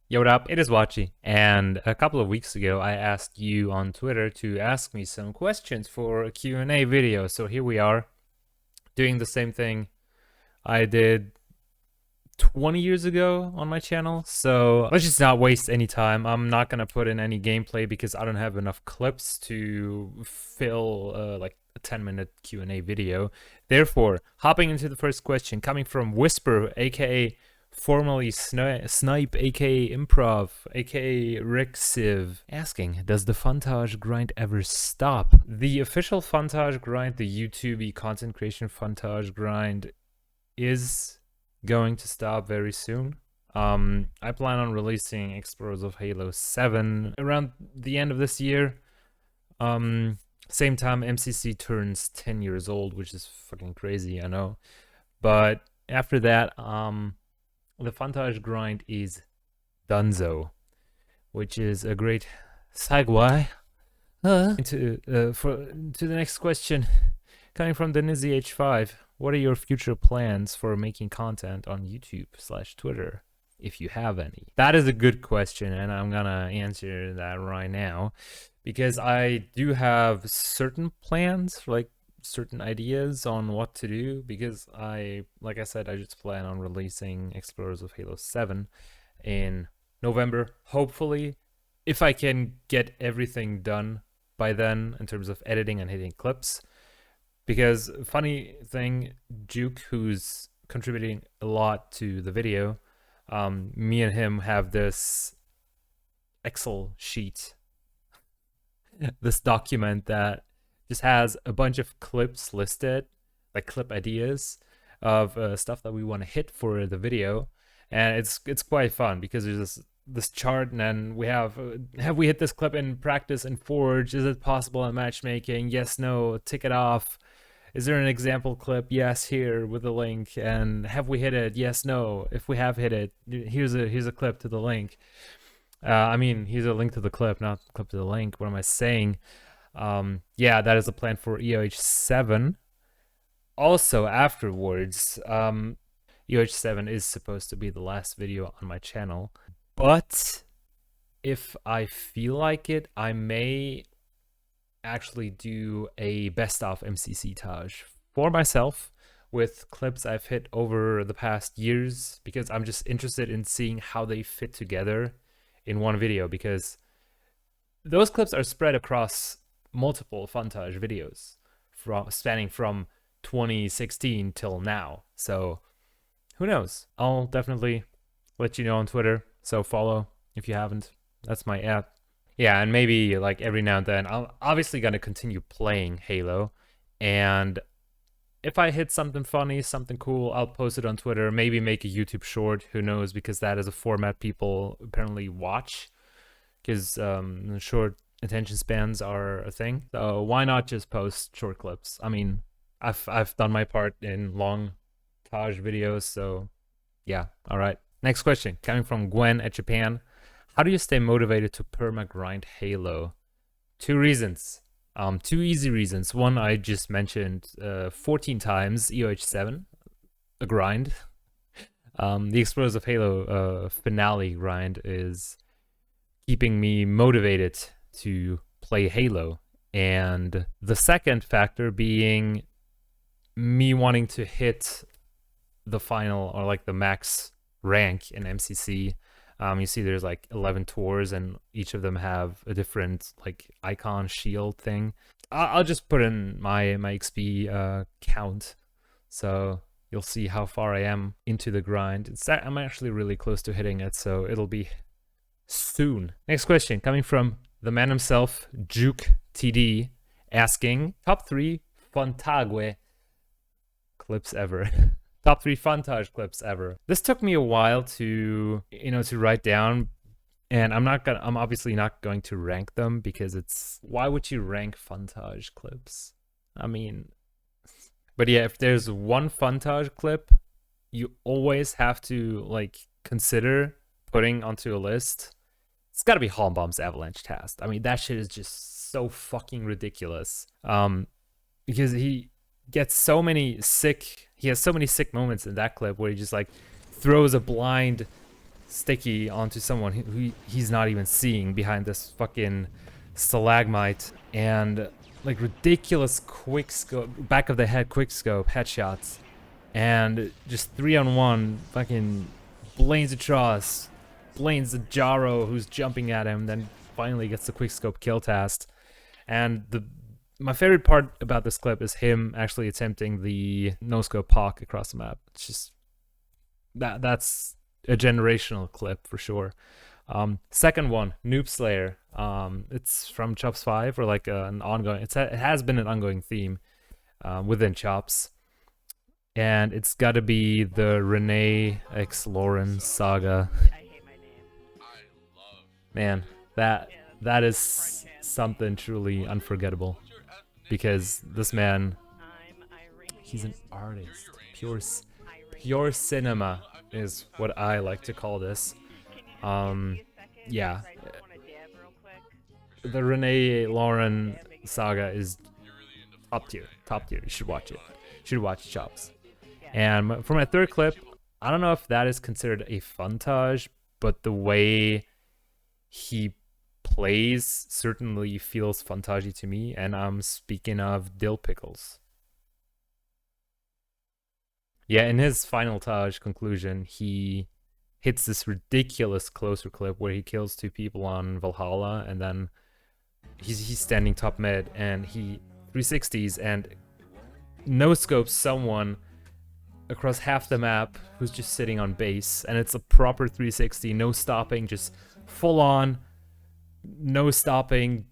Yo, what up? It is Watchy, and a couple of weeks ago, I asked you on Twitter to ask me some questions for a Q&A video. So here we are, doing the same thing I did 20 years ago on my channel. So let's just not waste any time. I'm not gonna put in any gameplay because I don't have enough clips to fill like a 10-minute Q&A video. Therefore, hopping into the first question, coming from Whisper, aka formerly Snipe, aka Improv, aka Rick Civ, asking, does the Funtage grind ever stop? The official Funtage grind, the YouTube content creation Funtage grind, is going to stop very soon. I plan on releasing Explorers of Halo 7 around the end of this year. Same time MCC turns 10 years old, which is fucking crazy, I know. But after that, the Funtage grind is donezo, which is a great segue into the next question, coming from Denizzy H5. What are your future plans for making content on YouTube/Twitter, if you have any? That is a good question, and I'm gonna answer that right now because I do have certain plans, like certain ideas on what to do, because like I said, I just plan on releasing Explorers of Halo 7 in November, hopefully, if I can get everything done by then in terms of editing and hitting clips. Because funny thing, Juke, who's contributing a lot to the video, me and him have this Excel sheet, this document that just has a bunch of clips listed, like clip ideas of stuff that we want to hit for the video, and it's quite fun because there's this chart, and then we have we hit this clip in practice in Forge? Is it possible in matchmaking? Yes, no, tick it off. Is there an example clip? Yes, here with the link. And have we hit it? Yes, no. If we have hit it, here's a clip to the link. I mean, here's a link to the clip, not clip to the link. What am I saying? Yeah, that is the plan for EOH7. Also, afterwards, EOH7 is supposed to be the last video on my channel, but if I feel like it, I may actually do a best of MCC Taj for myself with clips I've hit over the past years, because I'm just interested in seeing how they fit together in one video, because those clips are spread across multiple Funtage videos spanning from 2016 till now. So who knows? I'll definitely let you know on Twitter, so follow if you haven't. That's my app. Yeah, and maybe like every now and then, I'm obviously gonna continue playing Halo, and if I hit something funny, something cool, I'll post it on Twitter, maybe make a YouTube short, who knows, because that is a format people apparently watch, because short attention spans are a thing. So why not just post short clips? I mean, I've done my part in long Taj videos, so yeah, all right. Next question, coming from Gwen at Japan. How do you stay motivated to perma-grind Halo? Two reasons. Two easy reasons. One, I just mentioned 14 times, EOH7, a grind. The Explorers of Halo finale grind is keeping me motivated to play Halo. And the second factor being me wanting to hit the final, or like the max rank in MCC. You see there's like 11 tours, and each of them have a different like icon shield thing. I'll just put in my XP count, so you'll see how far I am into the grind. I'm actually really close to hitting it, so it'll be soon. Next question, coming from the man himself, Juke TD, asking, top 3 Fontague clips ever. Top 3 Funtage clips ever. This took me a while to write down, and I'm obviously not going to rank them, because why would you rank Funtage clips? I mean, but yeah, if there's one Funtage clip you always have to like consider putting onto a list, it's gotta be Holmbaum's Avalanche Task. I mean, that shit is just so fucking ridiculous. Because he has so many sick moments in that clip where he just like throws a blind sticky onto someone who he's not even seeing behind this fucking stalagmite, and like ridiculous quick scope, back of the head quick scope headshots, and just 3-on-1 fucking blains across, blains the Jaro who's jumping at him, then finally gets the quick scope kill task. And my favorite part about this clip is him actually attempting the no scope hawk across the map. It's just that's a generational clip for sure. Second one, Noob Slayer. It's from Chops 5, or like an ongoing. It has been an ongoing theme within Chops, and it's got to be the Renee x Lauren saga. Man, that is something truly unforgettable, because this man, he's an artist. Pure cinema is what I like to call this. Yeah, the Renee Lauren saga is top tier. You should watch it. You should watch Chops. And for my third clip, I don't know if that is considered a funtage, but the way he plays certainly feels fantagey to me, and I'm speaking of Dill Pickles. Yeah, in his final Taj conclusion, he hits this ridiculous closer clip where he kills 2 people on Valhalla, and then he's standing top mid, and he 360s and no scopes someone across half the map who's just sitting on base, and it's a proper 360, no stopping, just full on, no stopping,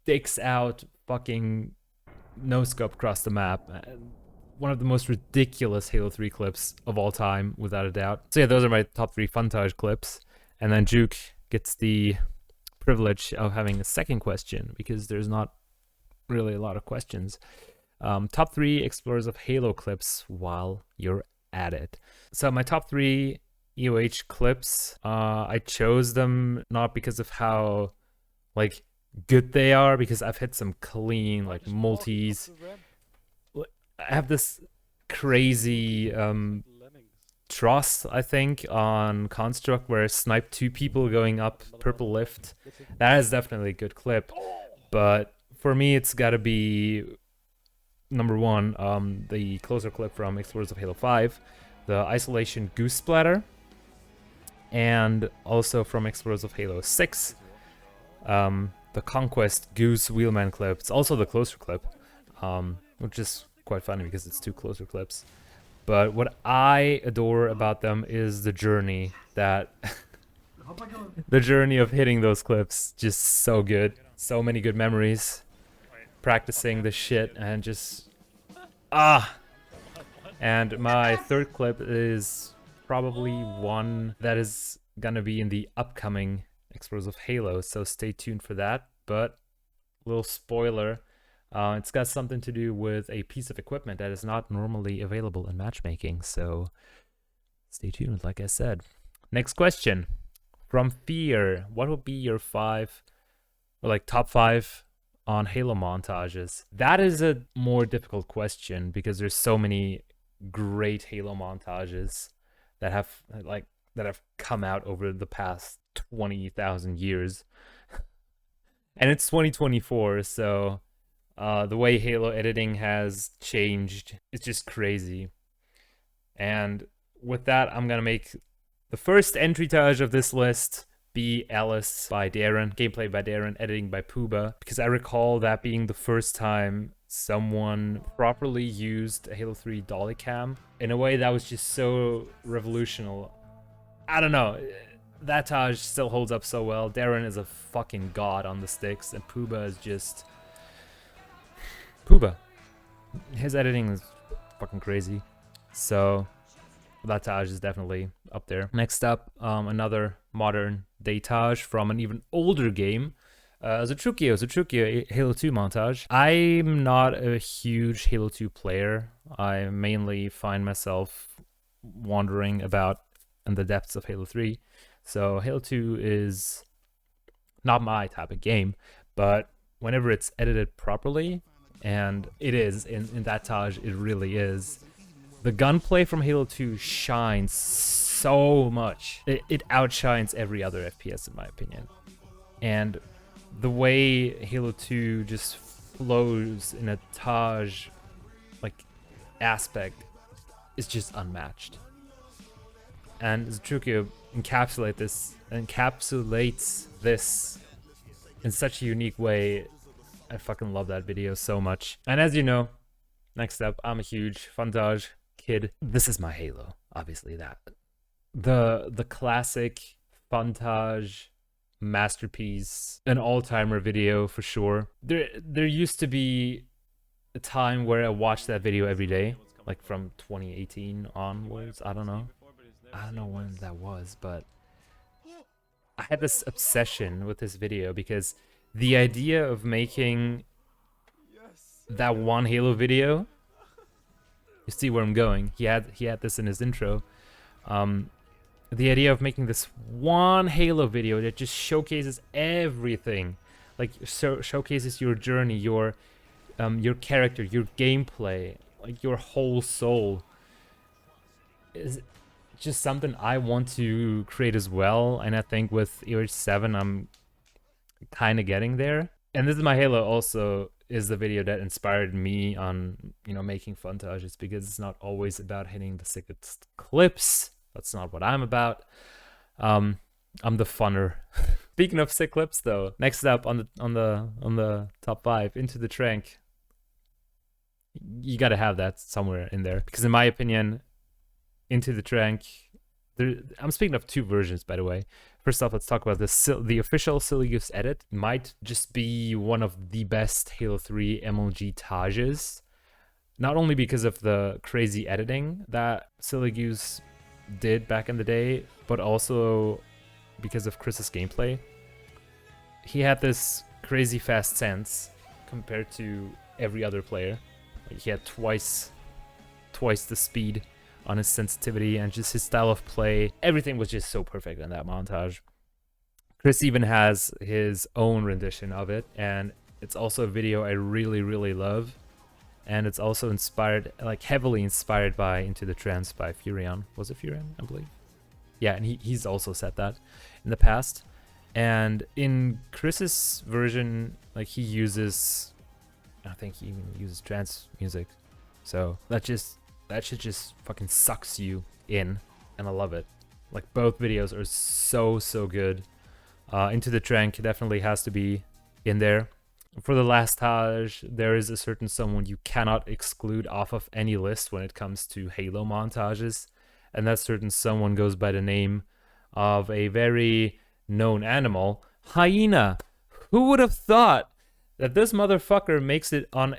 dicks out, fucking no scope across the map. One of the most ridiculous Halo 3 clips of all time, without a doubt. So yeah, those are my top 3 funtage clips. And then Juke gets the privilege of having a second question, because there's not really a lot of questions. Top 3 Explorers of Halo clips while you're at it. So my top 3 EOH clips, I chose them not because of how like good they are, because I've hit some clean like multis. I have this crazy trust, I think, on Construct, where I sniped 2 people going up purple lift. That is definitely a good clip, but for me it's got to be number 1, the closer clip from Explorers of Halo 5, the Isolation Goose Splatter, and also from Explorers of Halo 6, the Conquest Goose Wheelman clip. It's also the closer clip, which is quite funny because it's 2 closer clips. But what I adore about them is the journey that the journey of hitting those clips. Just so good. So many good memories practicing this shit, and just and my third clip is probably one that is gonna be in the upcoming Explorers of Halo, so stay tuned for that. But little spoiler, it's got something to do with a piece of equipment that is not normally available in matchmaking, so stay tuned, like I said. Next question from Fear: what would be your 5, or like top 5 on Halo montages? That is a more difficult question, because there's so many great Halo montages that have come out over the past 20,000 years. And it's 2024, so the way Halo editing has changed, it's just crazy. And with that, I'm gonna make the first entry Taj of this list be Alice by Darren, gameplay by Darren, editing by Puba, because I recall that being the first time someone properly used a Halo 3 dolly cam in a way that was just so revolutionary. I don't know, that Taj still holds up so well. Darren is a fucking god on the sticks, and Puba is just Puba. His editing is fucking crazy. So that Taj is definitely up there. Next up, another modern day Taj from an even older game, Zutrukio, Halo 2 montage. I'm not a huge Halo 2 player. I mainly find myself wandering about in the depths of Halo 3. So Halo 2 is not my type of game, but whenever it's edited properly, and it is, in that Taj, it really is, the gunplay from Halo 2 shines so much. It outshines every other FPS in my opinion. And the way Halo 2 just flows in a Taj like aspect is just unmatched. And Zetrukia encapsulates this in such a unique way. I fucking love that video so much. And as you know, next up, I'm a huge Montage kid. This is my Halo, obviously that. The classic Montage masterpiece, an all-timer video for sure. There used to be a time where I watched that video every day, like from 2018 onwards. I don't know when that was, but I had this obsession with this video because the idea of making that one Halo video, you see where I'm going. He had this in his intro. The idea of making this one Halo video that just showcases everything, like showcases your journey, your character, your gameplay, like your whole soul, is just something I want to create as well. And I think with EH7 I'm kind of getting there. And This Is My Halo also is the video that inspired me on, you know, making Montages, because it's not always about hitting the sickest clips. That's not what I'm about. I'm the funner. Speaking of sick clips though, next up on the top 5, Into the Trank. You gotta have that somewhere in there, because in my opinion, Into the Trank, I'm speaking of 2 versions, by the way. First off, let's talk about the official Silly Goose edit. Might just be one of the best Halo 3 MLG Tages. Not only because of the crazy editing that Silly Goose did back in the day, but also because of Chris's gameplay. He had this crazy fast sense compared to every other player. Like, he had twice the speed on his sensitivity, and just his style of play. Everything was just so perfect in that montage. Chris even has his own rendition of it, and it's also a video I really, really love. And it's also inspired, like heavily inspired by Into the Trance by Furion. Was it Furion, I believe? Yeah, and he's also said that in the past. And in Chris's version, like he uses, I think he even uses trance music. So that shit just fucking sucks you in, and I love it. Like both videos are so good. Into the Trank definitely has to be in there. For the last Taj, there is a certain someone you cannot exclude off of any list when it comes to Halo montages, and that certain someone goes by the name of a very known animal, hyena. Who would have thought that this motherfucker makes it on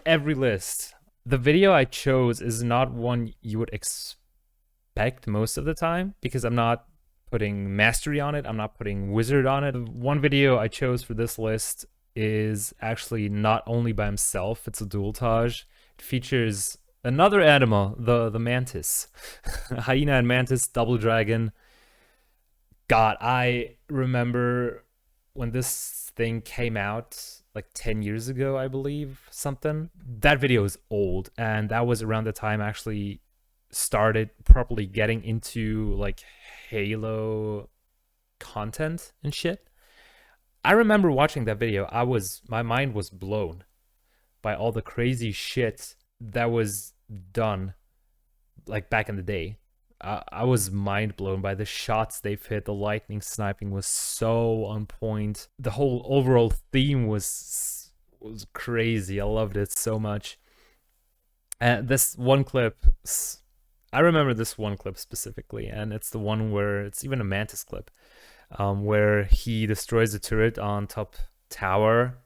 every list? The video I chose is not one you would expect most of the time, because I'm not putting mastery on it, I'm not putting wizard on it. One video I chose for this list is actually not only by himself, it's a dual Taj. It features another animal, the mantis. Hyena and mantis, double dragon. God, I remember when this thing came out like 10 years ago, I believe, something. That video is old, and that was around the time I actually started properly getting into like Halo content and shit. I remember watching that video. My mind was blown by all the crazy shit that was done like back in the day. I was mind blown by the shots they've hit. The lightning sniping was so on point. The whole overall theme was crazy. I loved it so much. And this one clip, I remember this one clip specifically, and it's the one where it's even a Mantis clip, where he destroys the turret on top tower,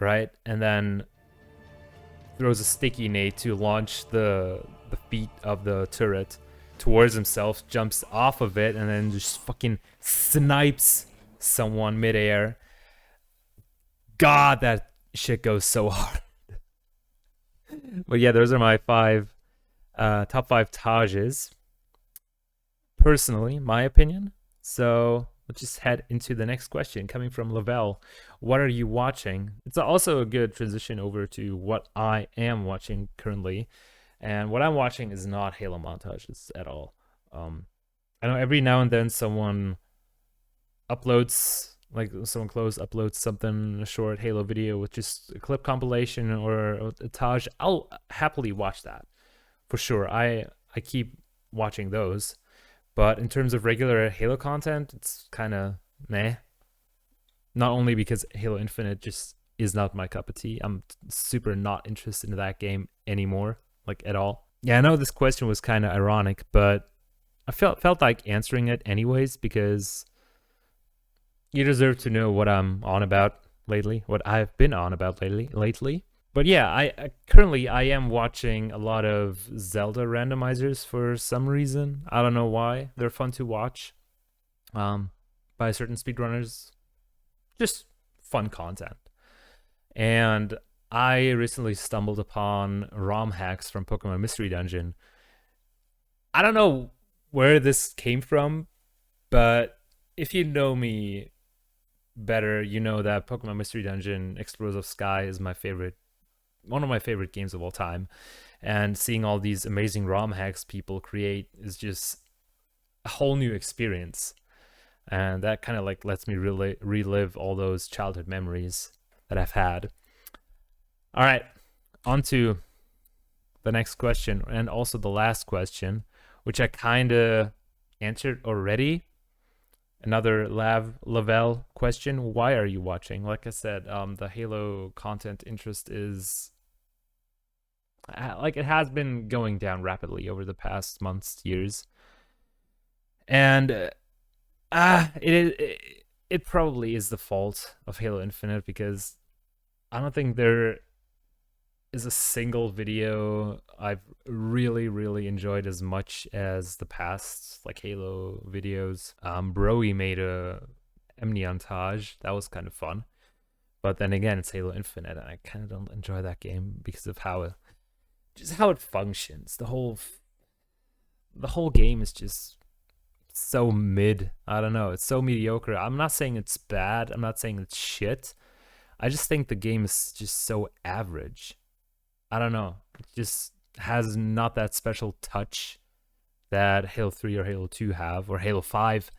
right? And then throws a sticky nade to launch the feet of the turret towards himself, jumps off of it, and then just fucking snipes someone midair. God, that shit goes so hard. But yeah, those are my top 5 Tages. Personally, my opinion. So let's just head into the next question coming from Lavelle. What are you watching? It's also a good transition over to what I am watching currently. And what I'm watching is not Halo montages at all. I know every now and then someone uploads, like someone close uploads something, a short Halo video with just a clip compilation or a Taj. I'll happily watch that for sure. I keep watching those, but in terms of regular Halo content, it's kind of meh. Not only because Halo Infinite just is not my cup of tea. I'm super not interested in that game anymore, like at all. Yeah, I know this question was kind of ironic, but I felt like answering it anyways because you deserve to know what I'm on about lately, what I've been on about lately. But yeah, I currently I am watching a lot of Zelda randomizers for some reason. I don't know why. They're fun to watch. By certain speedrunners. Just fun content. And I recently stumbled upon ROM hacks from Pokemon Mystery Dungeon. I don't know where this came from, but if you know me better, you know that Pokemon Mystery Dungeon Explorers of Sky is my favorite, one of my favorite games of all time. And seeing all these amazing ROM hacks people create is just a whole new experience. And that kind of like lets me relive all those childhood memories that I've had. All right, on to the next question, and also the last question, which I kind of answered already. Another Lavelle question: why are you watching? Like I said, the Halo content interest is like it has been going down rapidly over the past months, years, and it probably is the fault of Halo Infinite because I don't think there is a single video I've really enjoyed as much as the past like Halo videos. Broy made a Montage that was kind of fun, but then again, it's Halo Infinite, and I kind of don't enjoy that game because of how it functions. The whole game is just so mid. I don't know. It's so mediocre. I'm not saying it's bad. I'm not saying it's shit. I just think the game is just so average. I don't know. It just has not that special touch that Halo 3 or Halo 2 have, or Halo 5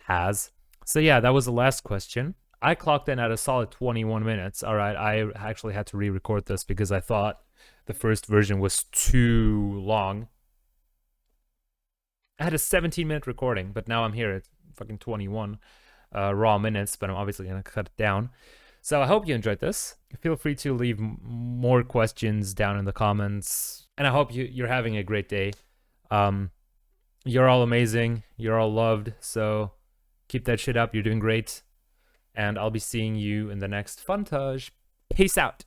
has. So yeah, that was the last question. I clocked in at a solid 21 minutes. All right, I actually had to re-record this because I thought the first version was too long. I had a 17-minute recording, but now I'm here at fucking 21 raw minutes, but I'm obviously going to cut it down. So I hope you enjoyed this. Feel free to leave more questions down in the comments. And I hope you're having a great day. You're all amazing. You're all loved. So keep that shit up. You're doing great. And I'll be seeing you in the next Funtage. Peace out.